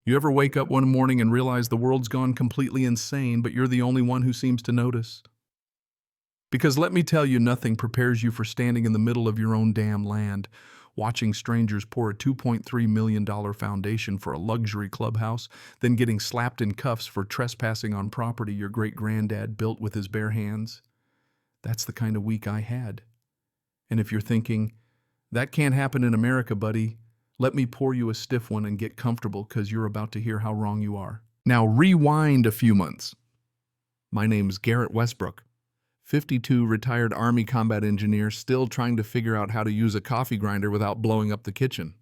You ever wake up one morning and realize the world's gone completely insane, but you're the only one who seems to notice? Because let me tell you, nothing prepares you for standing in the middle of your own damn land, watching strangers pour a $2.3 million foundation for a luxury clubhouse, then getting slapped in cuffs for trespassing on property your great-granddad built with his bare hands. That's the kind of week I had. And if you're thinking, that can't happen in America, buddy, let me pour you a stiff one and get comfortable, because you're about to hear how wrong you are. Now rewind a few months. My name's Garrett Westbrook, 52, retired Army combat engineer, still trying to figure out how to use a coffee grinder without blowing up the kitchen.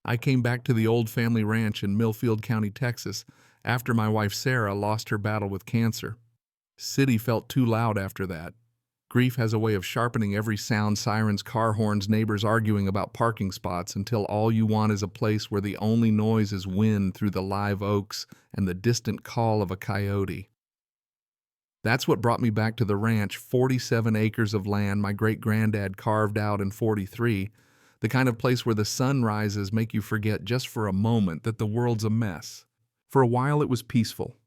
I came back to the old family ranch in Millfield County, Texas, after my wife Sarah lost her battle with cancer. City felt too loud after that. Grief has a way of sharpening every sound: sirens, car horns, neighbors arguing about parking spots, until all you want is a place where the only noise is wind through the live oaks and the distant call of a coyote. That's what brought me back to the ranch, 47 acres of land my great-granddad carved out in 43, the kind of place where the sunrises make you forget just for a moment that the world's a mess. For a while it was peaceful.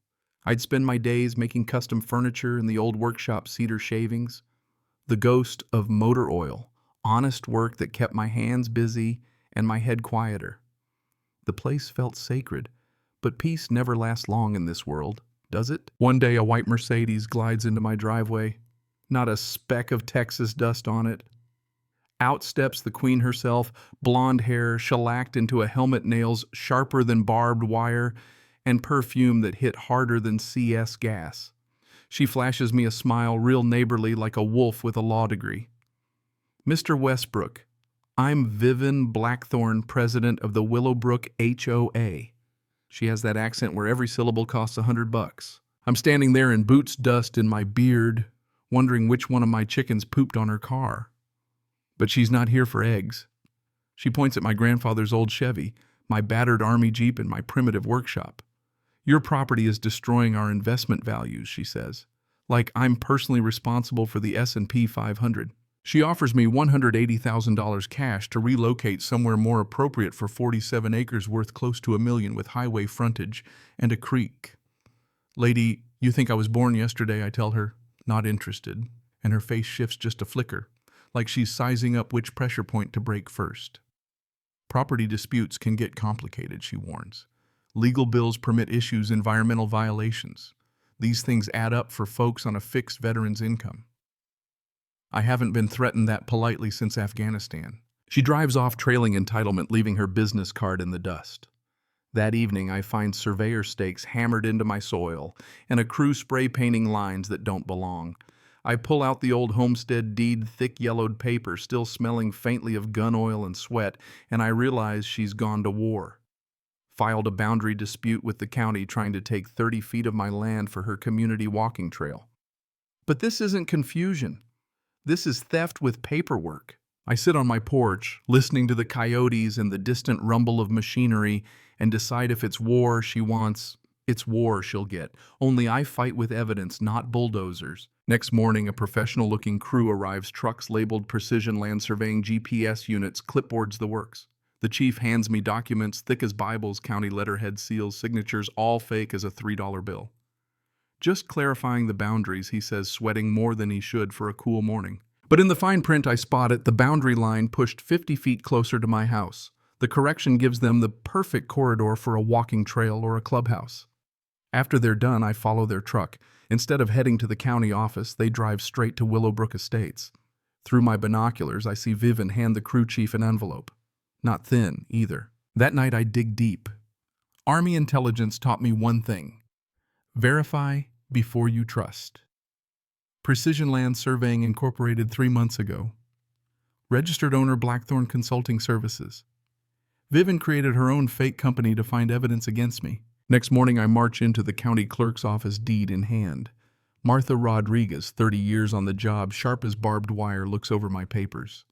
I'd spend my days making custom furniture in the old workshop cedar shavings. The ghost of motor oil, honest work that kept my hands busy and my head quieter. The place felt sacred, but peace never lasts long in this world, does it? One day a white Mercedes glides into my driveway, not a speck of Texas dust on it. Out steps the queen herself, blonde hair shellacked into a helmet, nails sharper than barbed wire, and perfume that hit harder than CS gas. She flashes me a smile, real neighborly, like a wolf with a law degree. Mr. Westbrook, I'm Vivian Blackthorne, president of the Willowbrook HOA. She has that accent where every syllable costs $100. I'm standing there in boots dust in my beard, wondering which one of my chickens pooped on her car. But she's not here for eggs. She points at my grandfather's old Chevy, my battered Army Jeep, and my primitive workshop. Your property is destroying our investment values, she says, like I'm personally responsible for the S&P 500. She offers me $180,000 cash to relocate somewhere more appropriate for 47 acres worth close to $1 million with highway frontage and a creek. Lady, you think I was born yesterday, I tell her, not interested, and her face shifts just a flicker, like she's sizing up which pressure point to break first. Property disputes can get complicated, she warns. Legal bills permit issues, environmental violations. These things add up for folks on a fixed veteran's income. I haven't been threatened that politely since Afghanistan. She drives off, trailing entitlement, leaving her business card in the dust. That evening, I find surveyor stakes hammered into my soil and a crew spray painting lines that don't belong. I pull out the old homestead deed, thick yellowed paper, still smelling faintly of gun oil and sweat, and I realize she's gone to war. Filed a boundary dispute with the county, trying to take 30 feet of my land for her community walking trail. But this isn't confusion. This is theft with paperwork. I sit on my porch, listening to the coyotes and the distant rumble of machinery, and decide if it's war she wants, it's war she'll get. Only I fight with evidence, not bulldozers. Next morning, a professional-looking crew arrives, trucks labeled Precision Land Surveying, GPS units, clipboards, the works. The chief hands me documents thick as Bibles, county letterhead, seals, signatures, all fake as a $3 bill. Just clarifying the boundaries, he says, sweating more than he should for a cool morning. But in the fine print I spot it, the boundary line pushed 50 feet closer to my house. The correction gives them the perfect corridor for a walking trail or a clubhouse. After they're done, I follow their truck. Instead of heading to the county office, they drive straight to Willowbrook Estates. Through my binoculars, I see Vivian hand the crew chief an envelope. Not thin, either. That night I dig deep. Army intelligence taught me one thing: verify before you trust. Precision Land Surveying Incorporated 3 months ago. Registered owner Blackthorne Consulting Services. Vivian created her own fake company to find evidence against me. Next morning I march into the county clerk's office, deed in hand. Martha Rodriguez, 30 years on the job, sharp as barbed wire, looks over my papers.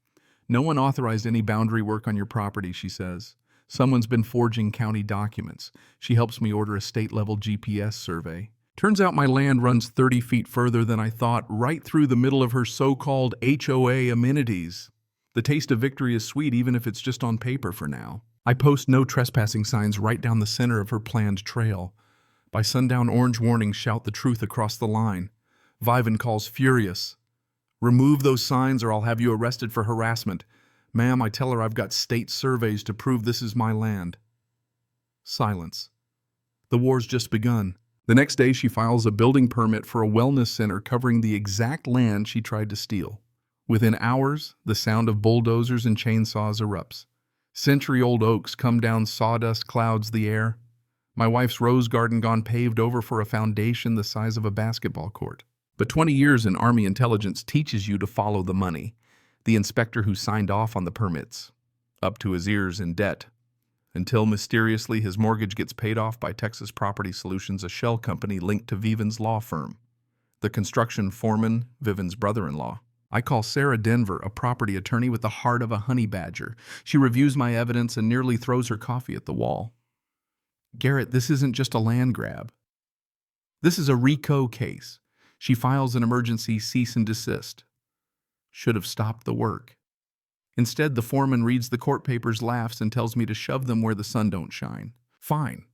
No one authorized any boundary work on your property, she says. Someone's been forging county documents. She helps me order a state-level GPS survey. Turns out my land runs 30 feet further than I thought, right through the middle of her so-called HOA amenities. The taste of victory is sweet, even if it's just on paper for now. I post no trespassing signs right down the center of her planned trail. By sundown, orange warnings shout the truth across the line. Viven calls furious. Remove those signs or I'll have you arrested for harassment. Ma'am, I tell her I've got state surveys to prove this is my land. Silence. The war's just begun. The next day, she files a building permit for a wellness center covering the exact land she tried to steal. Within hours, the sound of bulldozers and chainsaws erupts. Century-old oaks come down sawdust clouds the air. My wife's rose garden gone paved over for a foundation the size of a basketball court. But 20 years in Army intelligence teaches you to follow the money. The inspector who signed off on the permits, up to his ears in debt. Until mysteriously his mortgage gets paid off by Texas Property Solutions, a shell company linked to Viven's law firm. The construction foreman, Viven's brother-in-law. I call Sarah Denver, a property attorney with the heart of a honey badger. She reviews my evidence and nearly throws her coffee at the wall. Garrett, this isn't just a land grab. This is a RICO case. She files an emergency cease and desist. Should have stopped the work. Instead, the foreman reads the court papers, laughs, and tells me to shove them where the sun don't shine. Fine.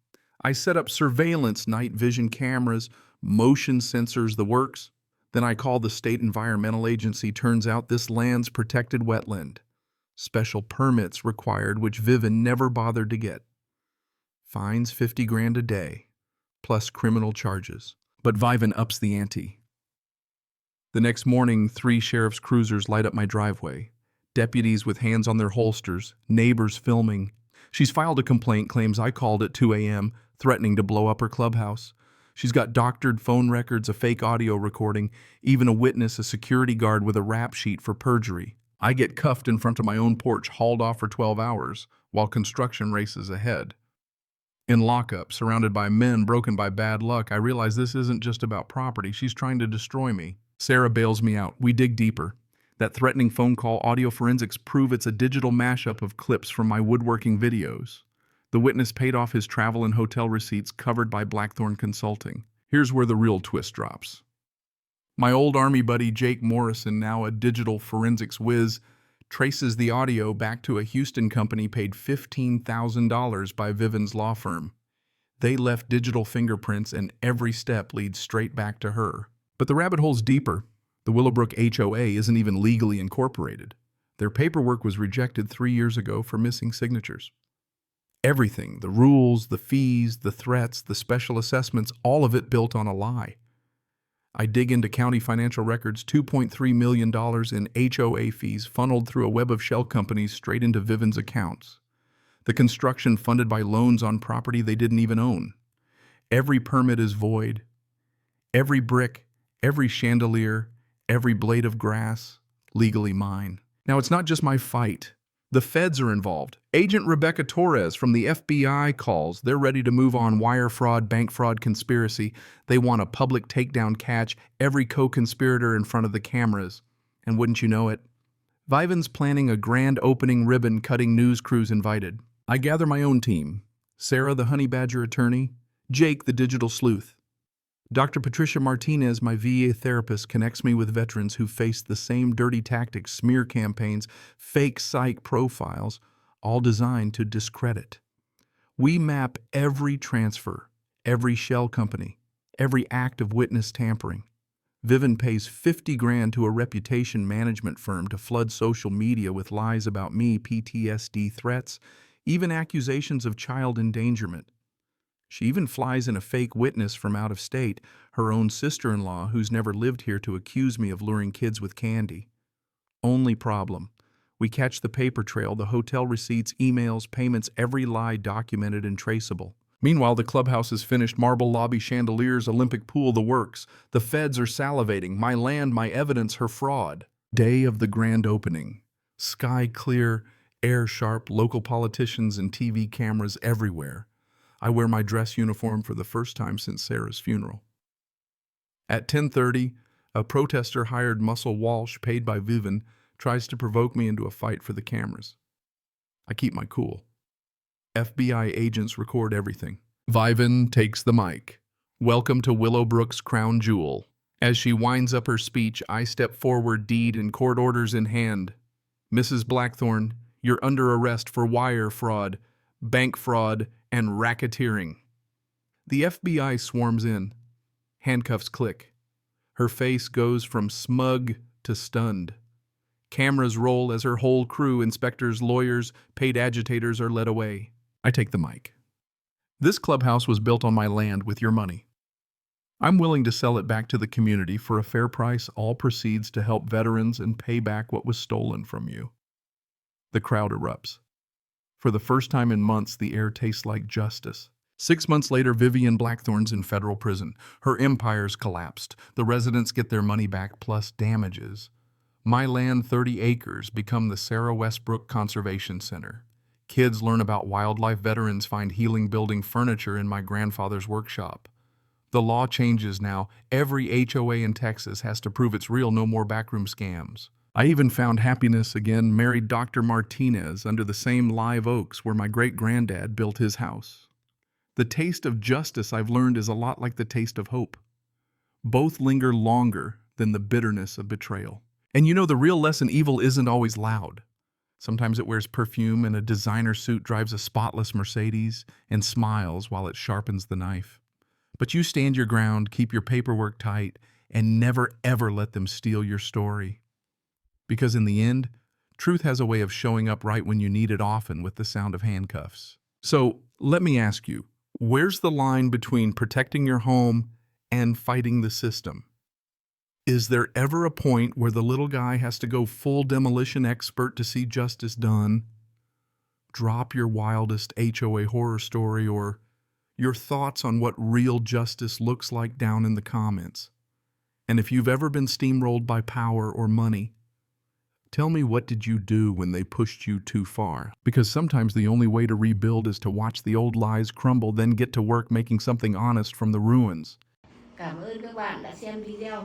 I set up surveillance, night vision cameras, motion sensors, the works. Then I call the state environmental agency. Turns out this land's protected wetland. Special permits required, which Viven never bothered to get. Fines $50,000 a day, plus criminal charges. But Viven ups the ante. The next morning, 3 sheriff's cruisers light up my driveway. Deputies with hands on their holsters, neighbors filming. She's filed a complaint, claims I called at 2 a.m., threatening to blow up her clubhouse. She's got doctored phone records, a fake audio recording, even a witness, a security guard with a rap sheet for perjury. I get cuffed in front of my own porch, hauled off for 12 hours, while construction races ahead. In lockup, surrounded by men broken by bad luck, I realize this isn't just about property. She's trying to destroy me. Sarah bails me out. We dig deeper. That threatening phone call, audio forensics prove it's a digital mashup of clips from my woodworking videos. The witness paid off his travel and hotel receipts covered by Blackthorn Consulting. Here's where the real twist drops. My old Army buddy Jake Morrison, now a digital forensics whiz, traces the audio back to a Houston company paid $15,000 by Viven's law firm. They left digital fingerprints and every step leads straight back to her. But the rabbit hole's deeper. The Willowbrook HOA isn't even legally incorporated. Their paperwork was rejected 3 years ago for missing signatures. Everything, the rules, the fees, the threats, the special assessments, all of it built on a lie. I dig into county financial records, $2.3 million in HOA fees funneled through a web of shell companies straight into Viven's accounts. The construction funded by loans on property they didn't even own. Every permit is void. Every brick, every chandelier, every blade of grass, legally mine. Now, it's not just my fight. The feds are involved. Agent Rebecca Torres from the FBI calls. They're ready to move on wire fraud, bank fraud, conspiracy. They want a public takedown, catch every co-conspirator in front of the cameras. And wouldn't you know it, Viven's planning a grand opening ribbon-cutting news crews invited. I gather my own team. Sarah, the honey badger attorney. Jake, the digital sleuth. Dr. Patricia Martinez, my VA therapist, connects me with veterans who faced the same dirty tactics, smear campaigns, fake psych profiles, all designed to discredit. We map every transfer, every shell company, every act of witness tampering. Viven pays $50,000 to a reputation management firm to flood social media with lies about me, PTSD threats, even accusations of child endangerment. She even flies in a fake witness from out of state, her own sister-in-law who's never lived here, to accuse me of luring kids with candy. Only problem. We catch the paper trail, the hotel receipts, emails, payments, every lie documented and traceable. Meanwhile, the clubhouse is finished, marble lobby, chandeliers, Olympic pool, the works. The feds are salivating. My land, my evidence, her fraud. Day of the grand opening. Sky clear, air sharp, local politicians and TV cameras everywhere. I wear my dress uniform for the first time since Sarah's funeral. At 10:30, a protester hired Muscle Walsh, paid by Viven, tries to provoke me into a fight for the cameras. I keep my cool. FBI agents record everything. Viven takes the mic. Welcome to Willowbrook's crown jewel. As she winds up her speech, I step forward, deed and court orders in hand. Mrs. Blackthorn, you're under arrest for wire fraud, bank fraud, and racketeering. The FBI swarms in. Handcuffs click. Her face goes from smug to stunned. Cameras roll as her whole crew, inspectors, lawyers, paid agitators, are led away. I take the mic. This clubhouse was built on my land with your money. I'm willing to sell it back to the community for a fair price. All proceeds to help veterans and pay back what was stolen from you. The crowd erupts. For the first time in months, the air tastes like justice. 6 months later, Vivian Blackthorn's in federal prison. Her empire's collapsed. The residents get their money back plus damages. My land, 30 acres, become the Sarah Westbrook Conservation Center. Kids learn about wildlife. Veterans find healing building furniture in my grandfather's workshop. The law changes now. Every HOA in Texas has to prove it's real. No more backroom scams. I even found happiness again. Married Dr. Martinez under the same live oaks where my great-granddad built his house. The taste of justice, I've learned, is a lot like the taste of hope. Both linger longer than the bitterness of betrayal. And you know, the real lesson: evil isn't always loud. Sometimes it wears perfume and a designer suit, drives a spotless Mercedes, and smiles while it sharpens the knife. But you stand your ground, keep your paperwork tight, and never ever let them steal your story. Because in the end, truth has a way of showing up right when you need it, often with the sound of handcuffs. So let me ask you, where's the line between protecting your home and fighting the system? Is there ever a point where the little guy has to go full demolition expert to see justice done? Drop your wildest HOA horror story or your thoughts on what real justice looks like down in the comments. And if you've ever been steamrolled by power or money, tell me, what did you do when they pushed you too far? Because sometimes the only way to rebuild is to watch the old lies crumble, then get to work making something honest from the ruins. Cảm ơn các bạn đã xem video.